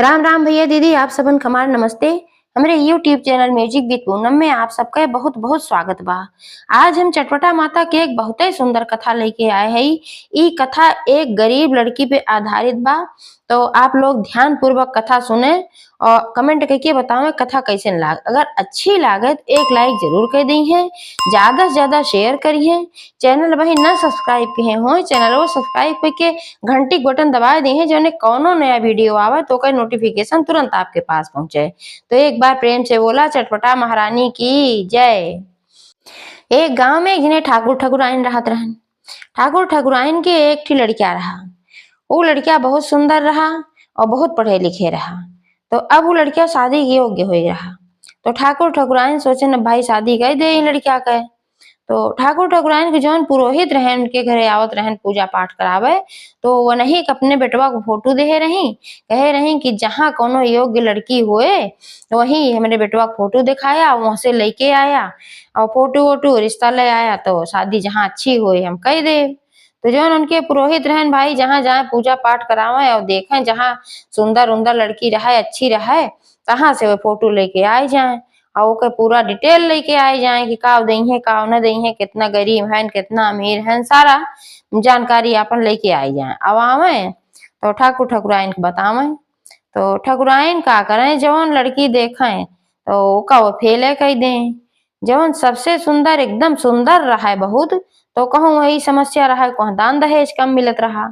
राम राम भैया दीदी, आप सबन खमार नमस्ते। हमरे YouTube channel music with Poonam में आप सबका बहुत बहुत स्वागत बा। आज हम चटपटा माता के एक बहुत ही सुंदर कथा लेके आए हई। ई कथा एक गरीब लड़की पे आधारित बा। तो आप लोग ध्यान पूर्वक कथा सुने और कमेंट करके बताओ कथा कैसे लाग। अगर अच्छी लागे तो एक लाइक जरूर कर दी है, ज्यादा से ज्यादा शेयर करिए। चैनल वही न सब्सक्राइब किए हो चैनल को सब्सक्राइब करके घंटी बटन दबा दी है, जो कौनो नया वीडियो आवे तो का नोटिफिकेशन तुरंत आपके पास पहुंचे। तो एक बार प्रेम से बोला चटपटा महारानी की जय। एक गांव में एक जने ठाकुर ठकुराइन रहत रहन। ठाकुर ठकुराइन के एकठी लड़किया रहा। वो लड़किया बहुत सुंदर रहा और बहुत पढ़े लिखे रहा। तो अब वो लड़किया शादी के योग्य हो रहा। तो ठाकुर ठकुराइन सोचे न भाई शादी कर दे लड़किया के। तो ठाकुर ठकुराइन के जौन पुरोहित रहे उनके घरे आवत रहन पूजा पाठ करावे। तो वो नहीं अपने बेटवा को फोटो दे रही, कहे रही कि जहाँ कोनो योग्य लड़की होए तो वही हमारे बेटवा को फोटो दिखाया, वहां से लेके आया और फोटो वोटो रिश्ता ले आया। तो शादी जहाँ अच्छी होए हम कह दे। तो जौन उनके पुरोहित रहन भाई जहाँ जाए पूजा पाठ करावे और देखें जहाँ सुंदर उंदर लड़की रहे अच्छी रहे तहाँ से वो फोटो लेके आए जाए और ओके पूरा डिटेल लेके आए जाए कि का दई है का न दई है, कितना गरीब है कितना अमीर है, सारा जानकारी अपन लेके आए जाए। अब आवे तो ठाकुर ठकुराइन को बतावे। तो ठकुराइन का करें जवन लड़की देखें तो ओका वो फेले कह दे। जवन सबसे सुंदर एकदम सुंदर रहा है बहुत तो कहूँ वही समस्या रहा है, कहूँ दान दहेज कम मिलत रहा।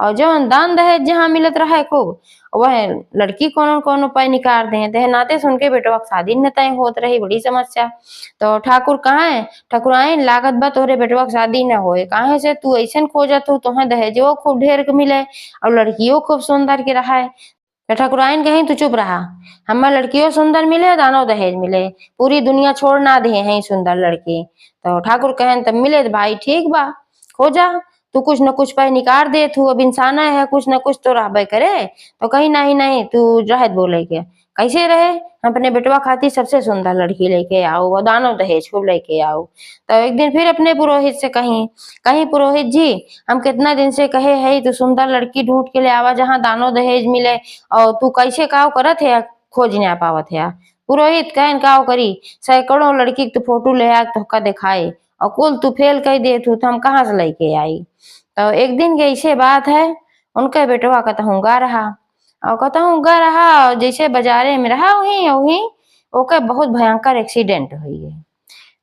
और जवन दान दहेज जहाँ मिलत रहा है खूब वह लड़की कोनो कोनो उपाय निकाल दे ते नाते सुन के बेटवा शादी न तय होत रही, बड़ी समस्या। तो ठाकुर कहे ठकुराइन लागत बा तोहरे बेटवा शादी न होए, काहे से तू ऐसन खोजत हो तुहे दहेजो खूब ढेर के मिले और लड़कियों खूब सुंदर के रहा है। तो ठकुराइन कहीं तू चुप रहा, हमें लड़कियों सुंदर मिले दानो दहेज मिले, पूरी दुनिया छोड़ ना दे है सुंदर लड़की। तो ठाकुर कहन तब मिले तो भाई ठीक बा खोजा, तू कुछ न कुछ पाई निकाल दे, तू अब इंसान है कुछ न कुछ तो रहबे करे। तो कहीं नहीं नहीं तू रहत बोले के कैसे रहे, हम अपने बेटवा खातिर सबसे सुंदर लड़की लेके आओ वो दानो दहेज खूब लेके आओ। तो एक दिन फिर अपने पुरोहित से कहीं कहीं पुरोहित जी हम कितना दिन से कहे है तू सुंदर लड़की ढूंढ के ले आवा जहाँ दानो दहेज मिले और तू कैसे काव करत है खोज नहीं पावत है। पुरोहित कहन काव करी सैकड़ों लड़की के तू फोटो ले आ तो दिखाए और कुल तू फेल कह दे तू तो हम कहाँ से लेके आई। तो एक दिन की ऐसे बात है उनके बेटवा कहूँगा रहा और कहूँगा रहा और जैसे बाजारे में रहा वही वही ओके बहुत भयंकर एक्सीडेंट हुई है।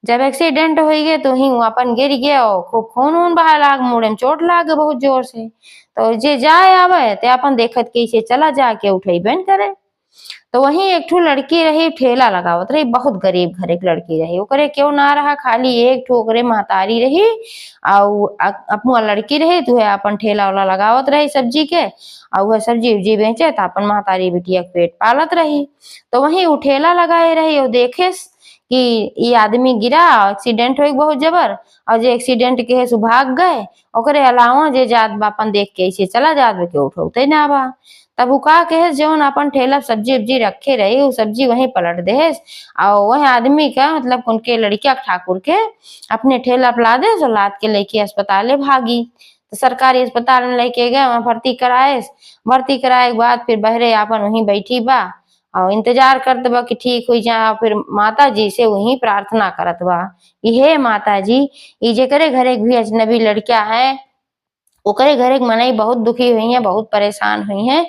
जब एक्सीडेंट हुई गए तो ही अपन गिर गया और खूब खून वून बहा लाग, मुड़े में चोट लाग बहुत जोर से। तो जे जाए आवे ते अपन देखत कैसे चला जाके उठेबे करे। तो वहीं एक ठो लड़की रही ठेला लगावत रही, बहुत गरीब घर एक लड़की रही, ओकरे क्यों ना रहा खाली एक ठो ओकरे महतारी रही और अपना लड़की रही तो अपन ठेला वाला लगावत रही सब्जी के और वह सब्जी उब्जी बेचे तो अपन महतारी बिटिया के पेट पालत रही। तो वहीं वो ठेला लगाए रही और देखे कि ये आदमी गिरा एक्सीडेंट हो बहुत जबर और जे एक्सीडेंट के है सु भाग गए, ओकरे अलावा जे जात बा अपन देख के ऐसे चला जात बा के उठौते ना बा। तब उ का कहे जौन अपन ठेला सब्जी उब्जी रखे रही वो सब्जी वहीं पलट दे और वह आदमी का मतलब उनके लड़किया ठाकुर के अपने ठेला पे लादे तो लाद के लेके अस्पताल भागी। तो सरकारी अस्पताल में लेके गए वहां भर्ती कराए, भर्ती कराए के बाद फिर बहरे अपन वहीं बैठी बा और इंतजार करत बा कि ठीक हो जाए। फिर माता जी से वहीं प्रार्थना करत बा कि हे माता जी ये जेकरे घरे भी अजनबी लड़किया है ओकरे घरे मनई बहुत दुखी हुई है बहुत परेशान हुई है।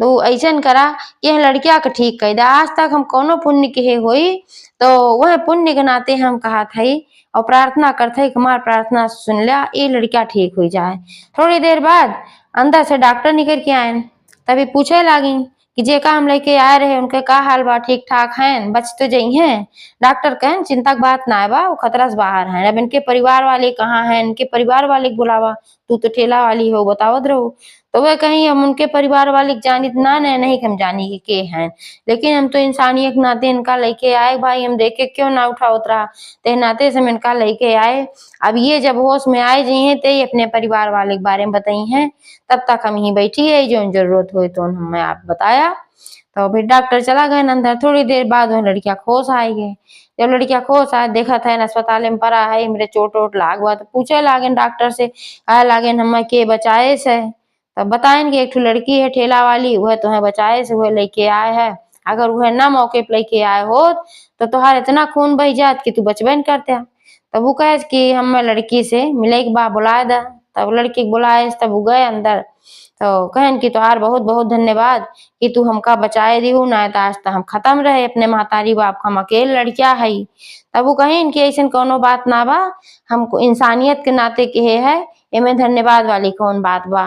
तो ऐसन करा कि लड़किया के ठीक कह दा, आज तक हम कोनो पुण्य के हुई तो वह पुण्य के नाते हम कहा थी और प्रार्थना करते हमार प्रार्थना सुन लिया ये लड़किया ठीक हो जाए। थोड़ी देर बाद अंदर से डॉक्टर निकल के आए, तभी पूछे लागी कि जे का हम लेके आए रहे उनके का हाल बा, ठीक ठाक हैं बच तो जई हैं। डॉक्टर कहन चिंता की बात ना है बा वो खतरा से बाहर है, अब इनके परिवार वाले कहाँ हैं, इनके परिवार वाले को बुलावा, तू तो ठेला वाली हो बतावत रहो। तो वह कहीं हम उनके परिवार वाले जानी ना नहीं हम जानी कि के हैं, लेकिन हम तो इंसानियत के नाते इनका लेके आए भाई, हम देखे क्यों ना उठा उतरा ते नाते से हम इनका लेके आए। अब ये जब होश में आए जी हैं ते अपने परिवार वाले के बारे में बताई हैं, तब तक हम ही बैठी है जो जरूरत हो तो हमें आप बताया। तो फिर डॉक्टर चला गए अंदर, थोड़ी देर बाद वह लड़किया खोस आई गए। जब लड़किया खोस आए देखा था अस्पताल में पड़ा है मेरे चोट वोट लाग हुआ तो पूछे लागे डॉक्टर से आए लागे हमें के बचाए से। तब बताइन कि एक ठो लड़की है ठेला वाली, वह तुम्हें बचाए से वह लेके आए है। अगर वह ना मौके पे लेके आए होत तो तोहार इतना खून बह जात कि तू बचबे न करते। तब वो कहे कि हमें लड़की से मिले के बा, बुलाए दा। तब लड़की के बुलाए तब वो गए अंदर। तो कहन कि तोहार बहुत बहुत धन्यवाद कि तू हमका बचाए दिहू, ना तो आज तक हम खत्म रहे अपने महतारी बाप, हम अकेले लड़किया हई। तब वो कहिन कि ऐसन कोनो बात ना बा, हमको इंसानियत के नाते कहे है, एमे धन्यवाद वाली कौन बात बा।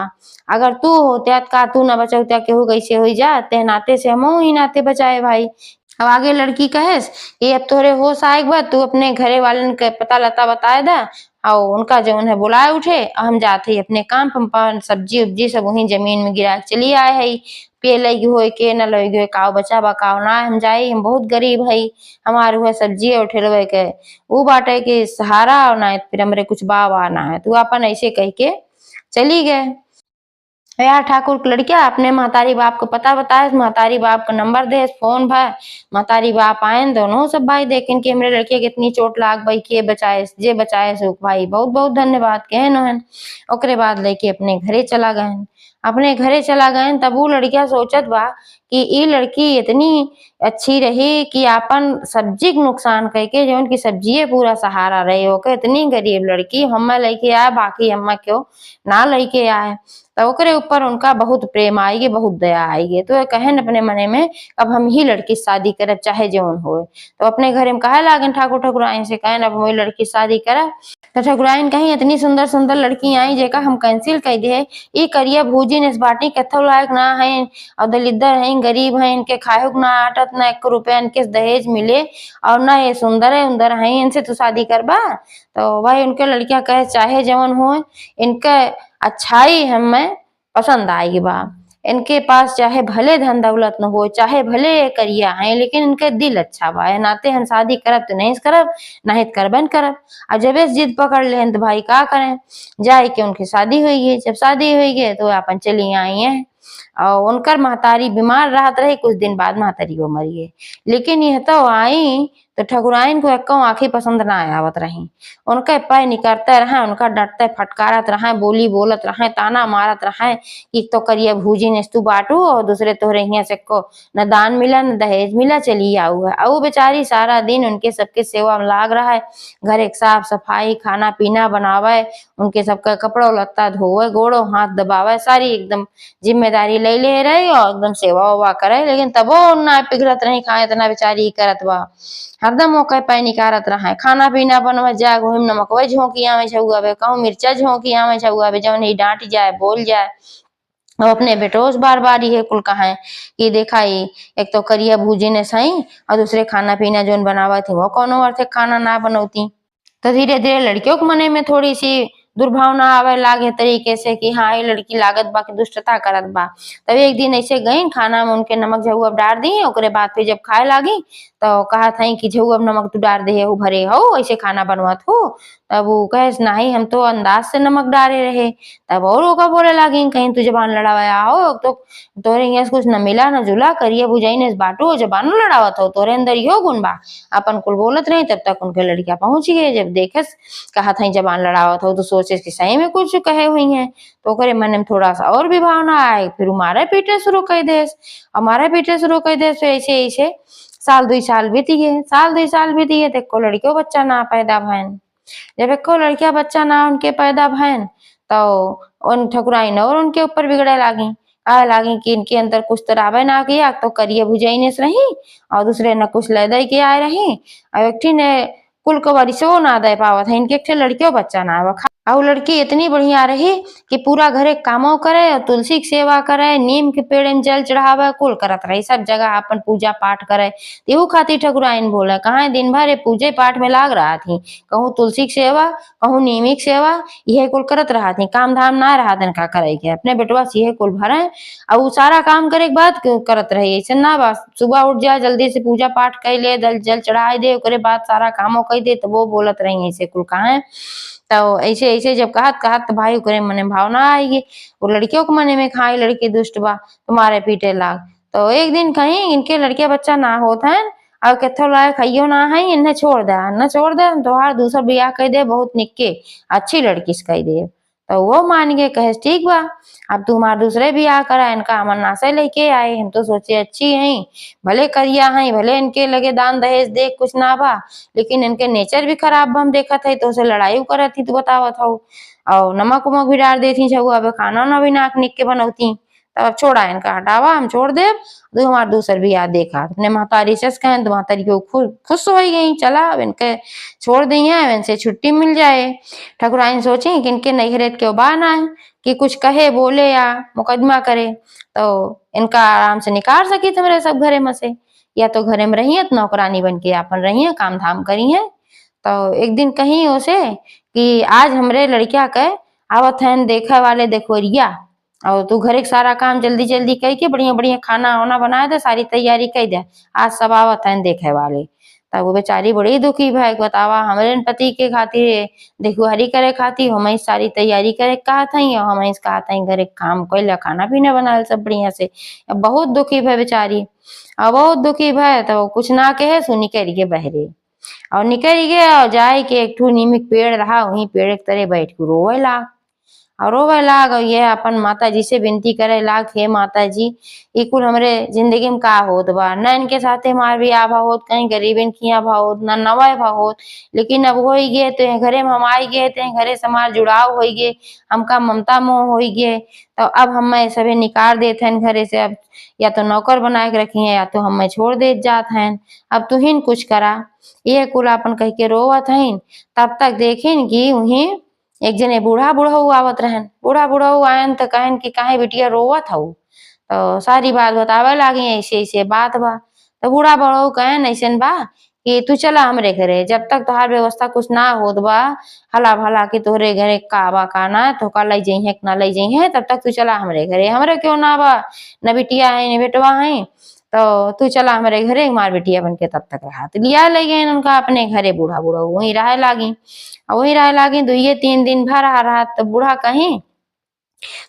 अगर तू होते का तू न बचौत्या केहू कैसे हो जा, ते नाते से हम ही नाते बचाए भाई। अब आगे लड़की कहेस कि अब तोहरे होश आए बा, तू अपने घरे वालन के पता लता बताए दा और उनका जो उन्हें बुलाए उठे, हम जाते ही अपने काम पंपा सब्जी उब्जी सब वहीं जमीन में गिरा के चली आए है। पे लगी हो के न लगी हो काव बचा बकाव ना, हम जाई हम बहुत गरीब है, हमारे हुए सब्जी और ठेलवे के वो बाटे के सहारा और ना फिर हमरे कुछ बाव आना है। तू अपन ऐसे कह के चली गए। यार ठाकुर के लड़किया अपने महतारी बाप को पता बताए, महतारी बाप का नंबर दे, फोन भाई महतारी बाप आए दोनों सब भाई देखें कि हमरे लड़के के इतनी चोट लाग भाई के बचाए जे बचाए सुख भाई बहुत बहुत धन्यवाद कहे नहन। ओकरे बाद लेके अपने घरे चला गए। अपने घरे चला गए तब वो लड़किया सोचत बा कि ये लड़की इतनी अच्छी रही कि अपन सब्जी के नुकसान करके जो उनकी सब्जी पूरा सहारा रहे होके, इतनी गरीब लड़की हमें लेके आए, बाकी हमें क्यों ना लेके आए। तो ओकरे ऊपर उनका बहुत प्रेम आएगी, बहुत दया आएगी। तो कहन अपने मने में अब हम ही लड़की शादी करब चाहे जौन हो। तो अपने घरे में कहे लागन ठाकुर ठकुराइन से कहन अब वही लड़की शादी करब। तो ठकुराइन कहीं इतनी सुंदर सुंदर लड़की आई जेका हम कैंसिल कर दे, ई करिया भूजी ने बाटी कथो लायक ना है और दलिद्दर है गरीब है, इनके खाए ना आटत ना 1 रुपया इनके दहेज मिले और ना ये सुंदर है उन्दर है, इनसे तू शादी करबा। तो भाई उनके लड़कियां कहे चाहे जवन हो इनका अच्छाई हमें पसंद आएगी बा, इनके पास चाहे भले धन दौलत न हो चाहे भले करिया है लेकिन इनके दिल अच्छा बा, नाते हम शादी करब तो नहीं करब नहीं करबन करब। और जब इस जिद पकड़ ले तो भाई का करें, जाए के उनकी शादी हुई है। जब शादी हुई है तो अपन चली आई है और उनकर महतारी बीमार रहत रही, कुछ दिन बाद महतारी वो मरी है। लेकिन यह तो आई तो ठकुराइन को एक आंखें पसंद ना आवत रही, उनके पैर निकलते रहे, उनका डटते फटकारत रहे, बोली बोलत रहे, ताना मारत रहे कि तो करिए भूजी ने तू बाटू और दूसरे तोहरे यहाँ से को न दान मिला न दहेज मिला चली आऊ है। और बेचारी सारा दिन उनके सबके सेवा में लाग रहा है, घर एक साफ सफाई खाना पीना बनावे, उनके सबका कपड़ा लत्ता धोवे गोड़ो हाथ दबावे, सारी एकदम जिम्मेदारी ले ले रही और एकदम सेवा वेवा करे। लेकिन तबो ना पिघलत नहीं खाए इतना बेचारी करत बा, हरदम मौके पे निकारत रहा खाना पीना बनवा जा घूम नमक वही झोंकिया में छुआवे कहूँ मिर्चा झोंकिया में छुआवे जौन ही डांट जाए बोल जाए। और अपने बेटोस बार बार ये कुल कहा कि देखा ही एक तो करिया भूजी ने सही और दूसरे खाना पीना जोन बनावा थी वो कोनो अर्थ खाना ना बनौती। तो धीरे धीरे लड़कियों के मने में थोड़ी सी दुर्भावना आवे लागे तरीके से कि हाँ ये लड़की लागत बा कि दुष्टता करत बा। तब एक दिन ऐसे गई खाना में उनके नमक झुआ डाल दी, ओकरे बाद फिर जब खाए लागी तो कहा था कि झुआ नमक तू डाल दे हो भरे हो ऐसे खाना बनवत हो। तब वो कहे नहीं हम तो अंदाज से नमक डाले रहे। तब और ओका बोले लागी कहीं तू जबान लड़ावाया हो तो तोरे यहाँ से कुछ न मिला न जुला करिए बुझाई ने बाटो जबान लड़ावत हो तोरे अंदर यो गुण बा। अपन कुल बोलत रही तब तक उनके लड़कियां पहुंच गए। जब देखस कहा था जबान लड़ावत हो तो सोचे कि सही में कुछ कहे हुई है। तो करे मन में थोड़ा सा और भी भावना आए, फिर मारे पीटे शुरू कर दे, हमारे पीटे शुरू कर दे। फिर ऐसे ऐसे साल 2 साल बीती गए, साल 2 साल बीती गए, देखो लड़कियों बच्चा ना पैदा भैन। जब एको लड़कियां बच्चा ना उनके पैदा भैन तो उन ठकुराइन और उनके ऊपर बिगड़े लागी, आए लागी कि इनके अंदर कुछ तो रावे ना किया तो करिए बुझाई रही और दूसरे न कुछ ले दे के आए रही और एक ने कुल को वरिसो ना दे पावत है, इनके एक लड़कियों बच्चा ना आवा। और लड़की इतनी बढ़िया रही कि पूरा घरे कामों करे और तुलसी की सेवा करे, नीम के पेड़ में जल चढ़ावे, कुल करत रही, सब जगह अपन पूजा पाठ करे। तेहू खातिर ठकुराइन बोले कहा दिन भर पूजे पाठ में लाग रहा थी, कहूँ तुलसी की सेवा कहूँ नीमी की सेवा यह कुल करत रहा थी, काम धाम ना रहा दिन का करे के अपने बेटवा से यह कुल भरे और सारा काम करे के बाद करत रही। ऐसे ना बस सुबह उठ जाए जल्दी से पूजा पाठ कर ले जल चढ़ाए दे ओकरे बाद सारा कामों कर दे, तो वो बोलत रही ऐसे कुल कहा। तो ऐसे ऐसे जब कहत कहत तो भाई करे मने भावना आएगी, वो लड़कियों के मने में खाई लड़की दुष्ट बा तुम्हारे पीटे लाग। तो एक दिन कहीं इनके लड़के बच्चा ना होता है और कथो लायक खइयो ना है, इन्हें छोड़ दे न छोड़ दे तो हार दूसरा ब्याह कह दे बहुत निक्के अच्छी लड़की से कह दे। तो वो मान गए, कहे ठीक बा, अब तू हमार दूसरे बियाह करा, इनका हमन नासे लेके आए, हम तो सोचे अच्छी हैं, भले करिया हैं, भले इनके लगे दान दहेज देख कुछ ना बा, लेकिन इनके नेचर भी खराब बा, हम देखत है तो उसे लड़ाई करत थी, तो बतावत हूँ और नमक उमक भी डाल देती छुआ, अब खाना ना भी नाक निक के बनौती, तब अब छोड़ा इनका, हटावा हम छोड़ दे, तो हमार दूसर बियाह देखा, अपने महतारी से कहें तो महतारी को खुश हो गई, चला अब इनके छोड़ दी है, इनसे छुट्टी मिल जाए। ठकुराइन सोची कि इनके नैहरे क्यों बहाना है कि कुछ कहे बोले या मुकदमा करे, तो इनका आराम से निकाल सकी थे मेरे सब घरे में से, या तो घरे में रही है तो नौकरानी बन के अपन रही है, काम धाम करी है। तो एक दिन कहीं उसे कि आज हमरे लड़किया के आवत है देखे वाले देखोरिया, और तू घरे के सारा काम जल्दी जल्दी करके बढ़िया बढ़िया खाना वाना बना दे, सारी तैयारी कर दे, आज सब आवत है देखे वाले। तब वो बेचारी बड़ी दुखी भाई, बतावा हमरे पति के खातिर देखुहारी करे खातिर हम सारी तैयारी करे कहा था, और हम कहा था घरे काम कैला, खाना पीना बनाए सब बढ़िया से, अब बहुत दुखी भाई बेचारी, और बहुत दुखी भाई, तो कुछ ना कहे सो निकल गए बहरे, और निकल गए और जाए के एक ठू नीम पेड़ रहा, वहीं पेड़ के तरह बैठ के रोवे लाग, और रोवे लाग, और ये अपन माता जी से विनती करे लाग, हे माता जी, ई कुल हमरे जिंदगी में का होत बा, न इनके साथे हमार भी आभा होत, कहीं गरीबन की आभा होत, न नवा भा होत, लेकिन अब हो गए तो घरे में हम आई गए, तो घरे से हमार जुड़ाव हो गए, हमका ममता मोह हो गए, तो अब हम सभी निकाल देते हैं घरे से, अब या तो नौकर बना के रखी है, या तो हम छोड़ दे जात हैं, अब तू ही कुछ करा। ये कुल अपन कह के रोवत हैं, तब तक देखें कि वहीं एक जने बूढ़ा बुढ़ऊ आवत रहन, बूढ़ा बुढ़ऊ आयन तो कहन कि काहे बिटिया रोवत हऊ, तो सारी बात बतावे लागी, ऐसे ऐसे बात बा, तो बूढ़ा बुढ़ऊ कहन ऐसन बा कि तू चला हमरे घरे, जब तक तोहार व्यवस्था कुछ ना होत बा, हला भला कि तोहरे घरे का बा का ना, तो का लई जइहे ना लई जइहे, तब तक तू चला हमरे घरे, हमरे क्यों ना बा, न बिटिया है न बेटवा है, तो तू चला हमारे घरे, हमार बेटिया बन के तब तक रहा, तो लिया ले गए उनका अपने घरे, बूढ़ा बूढ़ा वहीं रहे लागी, और वहीं रहे लागी 2-3 दिन भर रहा, तो बूढ़ा कहीं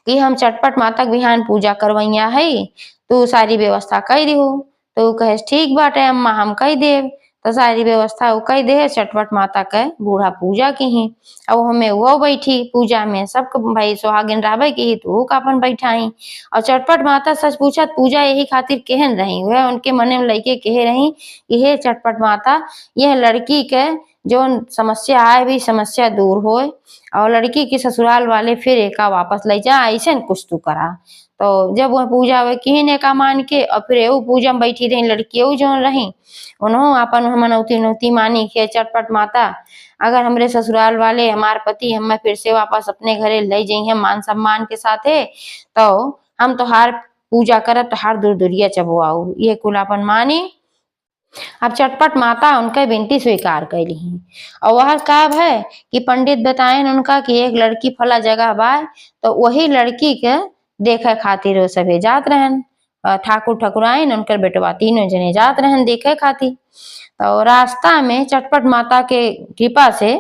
कि हम चटपट माता बिहान पूजा करवैया है, तू सारी व्यवस्था कर दिहू, तो कहे ठीक बाटे अम्मा हम कह देव, तो सारी व्यवस्था वो कह दे, चटपट माता के बूढ़ा पूजा की ही, अब हमें वो बैठी पूजा में, सब भाई सुहागिन राबे की तू का अपन बैठाई, और चटपट माता सच पूछत पूजा यही खातिर केहन रही, वह उनके मने में लइके कहे रही कि हे चटपट माता, यह लड़की के जो समस्या आए भी समस्या दूर होए, और लड़की के ससुराल वाले फिर एका वापस ले जा, ऐसे कुछ तू करा। तो जब वह पूजा वे किन एका मान के, और फिर एऊ पूजा में बैठी रही लड़की एऊ जो रही, उन्हों अपन मनौती नौती मानी के चटपट माता, अगर हमरे ससुराल वाले हमार पति हमें फिर से वापस अपने घरे ले जाइए मान सम्मान के साथे, तो हम तोहार पूजा करब, तोहार दूर दूरिया चबुआऊ, ये कुल अपन मानी। अब चटपट माता उनका विनती स्वीकार कैली, और वह कब है कि पंडित बताएं उनका कि एक लड़की फला जगह बा, तो वही लड़की के देखे खातिर वो सभे जात रहन, ठाकुर ठकुराइन उनकर बेटवा तीनों जने जात रहन देखे खातिर। तो रास्ता में चटपट माता के कृपा से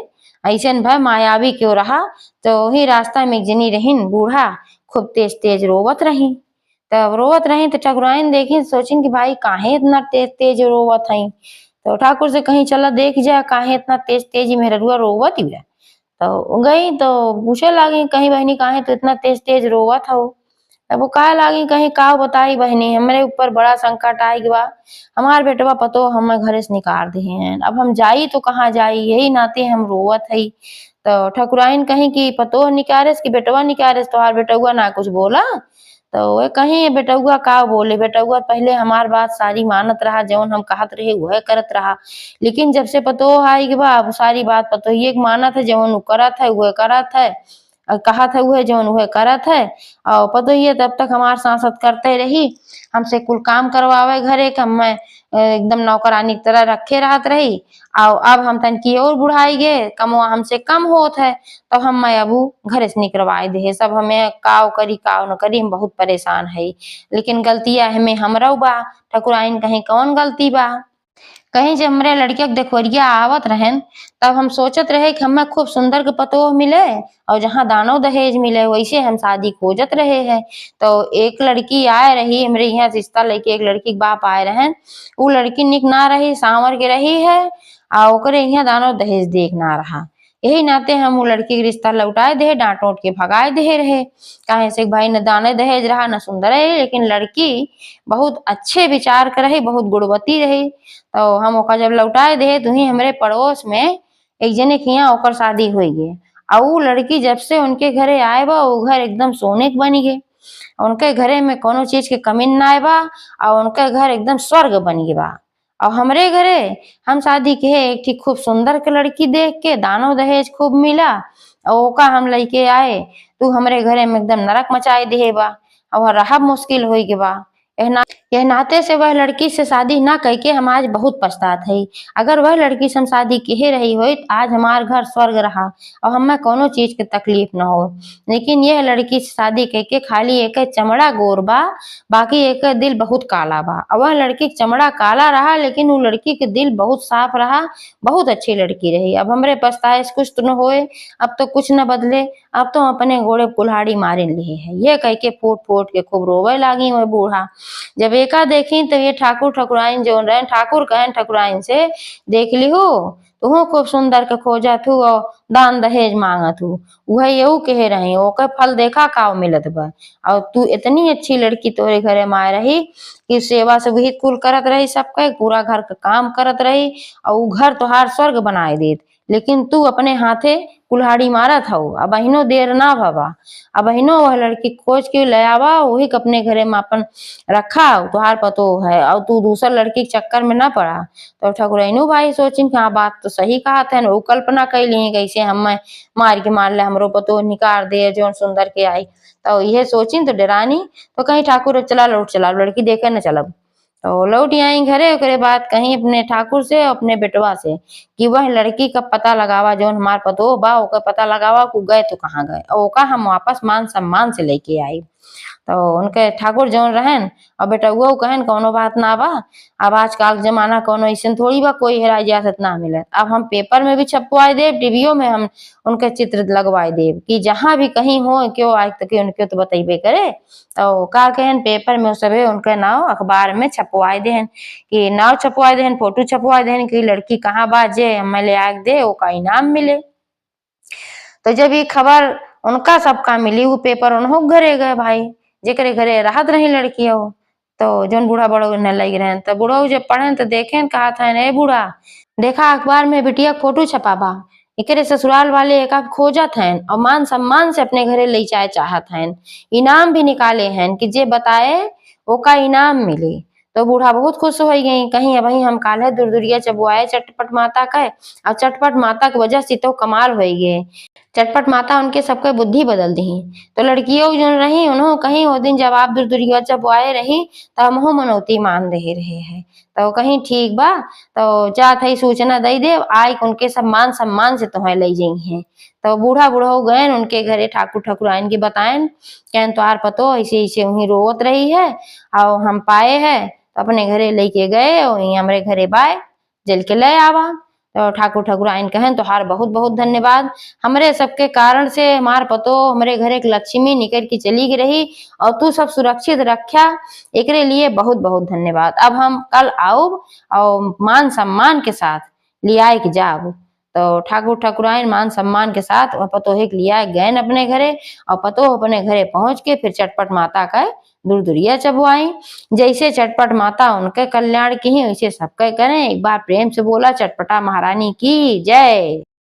ऐसन भय मायावी क्यों रहा, तो वही रास्ता में एक जनी रहीन बूढ़ा, खूब तेज तेज रोवत रही, तब रोवत रही तो ठकुराइन देखी, सोचिन कि भाई काहे इतना तेज तेज रोवत हई, तो ठाकुर से कहीं चला देख जा काहे इतना तेज तेज मेहरुआ रोवत ही, तो गई तो पूछे लागी कहीं बहनी काहे तो इतना तेज तेज रोवत हो, तब वो कहे लागी कहीं का बताई बहनी, हमरे ऊपर बड़ा संकट आई बा, हमार बेटवा पतो हमें घरे से निकाल दिए हैं, अब हम जाई तो कहाँ जाई, यही नाते हम रोवत हई। तो ठकुराइन कहीं कि पतो निकारेस कि बेटवा निकारेस, तोहार बेटुआ ना कुछ बोला, तो वे कहीं बेटुआ का बोले, बेटुआ पहले हमार बात सारी मानत रहा, जौन हम कहत रहे वह करत रहा, लेकिन जब से पतो आई कि बा सारी बात पतो ये मानत है, जौन करत है वह करत है, कहत है वह जौन वह करत है, और पतो ये तब तक हमार सांसत करते रही, हमसे कुल काम करवावे घरे का, मैं एकदम नौकरानी की तरह रखे रहत रही, और अब हम तनकी और बुढ़ाई गए, कमवा हमसे कम होत है, तो हम मैं अबू घरे से निकलवाए दे, सब हमें काव करी काव न करी, हम बहुत परेशान है, लेकिन गलतिया हमें हमरऊ बा, ठकुराइन कहीं कौन गलती बा, कहीं जब हमरे लड़किया के देखवरिया आवत रहन, तब हम सोचत रहे कि हमें खूब सुंदर के पतोह मिले, और जहाँ दानो दहेज मिले वैसे हम शादी खोजत रहे हैं। तो एक लड़की आए रही हमरे यहाँ रिश्ता लेके, एक लड़की के बाप आए रहन, वो लड़की निक ना रही, सांवर के रही है, और ओकरे यहाँ दानो दहेज देख ना रहा, यही नाते हम वो लड़की के रिश्ता लौटाए दे, डांट उट के भगाए दे रहे। काहे से भाई न दाने दहेज रहा न सुंदर रही, लेकिन लड़की बहुत अच्छे विचार कर रही, बहुत गुणवती रही। तो हम ओका जब लौटाए दे तो ही हमारे पड़ोस में एक जने के यहाँ ओकर शादी हुई गे। और वो लड़की जब से उनके घरे आए बा वो घर एकदम सोने के बनी गे। उनके घरे में कोनो चीज के कमी ना आए बा और उनका घर एकदम स्वर्ग बन गए बा। और हमरे घरे हम शादी के एक ठीक खूब सुंदर के लड़की देख के दानो दहेज खूब मिला और ओका हम लइके आए तू हमरे घरे में एकदम नरक मचाए दिहे बा और रहा मुश्किल हो गए बा। यह नाते से वह लड़की से शादी ना करके हम आज बहुत पछतात है। अगर वह लड़की से हम शादी किए रही हो तो आज हमार घर स्वर्ग रहा और हमें कोनो चीज के तकलीफ न हो। लेकिन यह लड़की से शादी करके खाली एक चमड़ा गोर बा, बाकी एक दिल बहुत काला बा। और वह लड़की के चमड़ा काला रहा लेकिन वो लड़की के दिल बहुत साफ रहा, बहुत अच्छी लड़की रही। अब हमरे पछताए कुछ तो न होए, अब तो कुछ न बदले, अब तो अपने घोड़े कुल्हाड़ी मारे लिए है। ये कह के फूट फूट के खूब रोवे लागी वह बूढ़ा। जब एका देखी तो ये ठाकुर ठकुराइन जो रहे ठाकुर कहन ठकुराइन से देख ली हो तुहू खूब सुंदर के खोजत हूँ और दान दहेज मांगत हूँ। वह यू कहे रही ओकर फल देखा का मिलत बा। और तू इतनी अच्छी लड़की तोरे घरे में आए रही कि सेवा से विहित कुल करत रही, सबका पूरा घर का काम करत रही और वो घर तोहार स्वर्ग बनाए देत। लेकिन तू अपने हाथे कुल्हाड़ी मारत हऊ। अब बहिनो देर ना भवा, अब बहिनो वह लड़की खोज के ले आवा, वही के अपने घरे में अपन रखा तुहार पतो है और तू दूसर लड़की के चक्कर में ना पड़ा। तो ठकुराइनो भाई सोचिन कि हाँ बात तो सही कहा था, वो कल्पना कैली कैसे हम मार के मार ले हमरो पतो निकाल दे जो सुंदर के आई। तो यह सोचिन तो डरानी तो कहीं ठाकुर चला लौट चला लड़की देखे न चलब। तो लौट आई घरे। ओकरे बाद कहीं अपने ठाकुर से अपने बेटवा से कि वह लड़की का पता लगावा जो हमार पतो बा ओका पता लगावा को गए तो कहाँ गए और ओका हम वापस मान सम्मान से लेके आई। तो उनके ठाकुर जौन रहन और बेटा वो कहन कोनो बात ना बा। अब आजकल के जमाना कोनो ऐसा थोड़ी बा कोई हेरा इजाजत ना मिले। अब हम पेपर में भी छपवाए देव, टीवियों में हम उनके चित्र लगवाए देव कि जहां भी कहीं हो क्यों आज तक उनके तो बतेबे करे। तो का कहन पेपर में सबे उनके नाव अखबार में छपवाए देहन कि नाव छपवाए देहन, फोटो छपवाए देहन कि लड़की कहाँ बा जे हमें ले आग दे ओका इनाम मिले। तो जब ये खबर उनका सबका मिली वो पेपर उन्हों घरे गए भाई जेकरे घरे राहत रही लड़की हो। तो जोन बूढ़ा बड़ो न लग रहे तो बूढ़ो जब पढ़े तो देखे कहा था ए बूढ़ा देखा अखबार में बिटिया फोटो छपाबा एकरे ससुराल वाले एक खोजत हैं और मान सम्मान से अपने घरे ले जाए चाहत हैं, इनाम भी निकाले हैं कि जे बताए ओका इनाम मिले। तो बूढ़ा बहुत खुश हो गई कहीं अब हम काले दूर दूरिया चबुआए चटपट माता का और चटपट माता की वजह से तो कमाल हो गए। चटपट माता उनके सबके बुद्धि बदल दी। तो लड़कियों जो रही उन्होंने कहीं वो दिन जब आप दूर दूरिया जब आए रही तो हम मनौती मान दे रहे हैं। तो कहीं ठीक बा तो जा थई सूचना दे दे आई उनके सब मान सम्मान से तुम्हें ले जाई हैं। तो बूढ़ा बूढ़ा गए उनके घरे ठाकुर ठकुराइन की बताएं कहन तोहार पतो ऐसे ऐसे वहीं रोवत रही है और हम पाए है तो अपने घरे लेके गए और वहीं हमारे घरे बाय जल के ले आवा। तो ठाकुर ठकुराइन कहन तोहार बहुत बहुत धन्यवाद, हमरे सबके कारण से हमार पतो हमरे घरे एक लक्ष्मी निकल की चली गई रही और तू सब सुरक्षित रखा एकरे लिए बहुत बहुत धन्यवाद। अब हम कल आओ और मान सम्मान के साथ लियाए के जाब। तो ठाकुर ठकुराइन मान सम्मान के साथ पतोहे के लिया गए अपने घरे और पतो अपने घरे पहुंच के फिर चटपट माता का दूर दूरिया चबुआई। जैसे चटपट माता उनके कल्याण की ही वैसे सबके करें। एक बार प्रेम से बोला चटपटा महारानी की जय।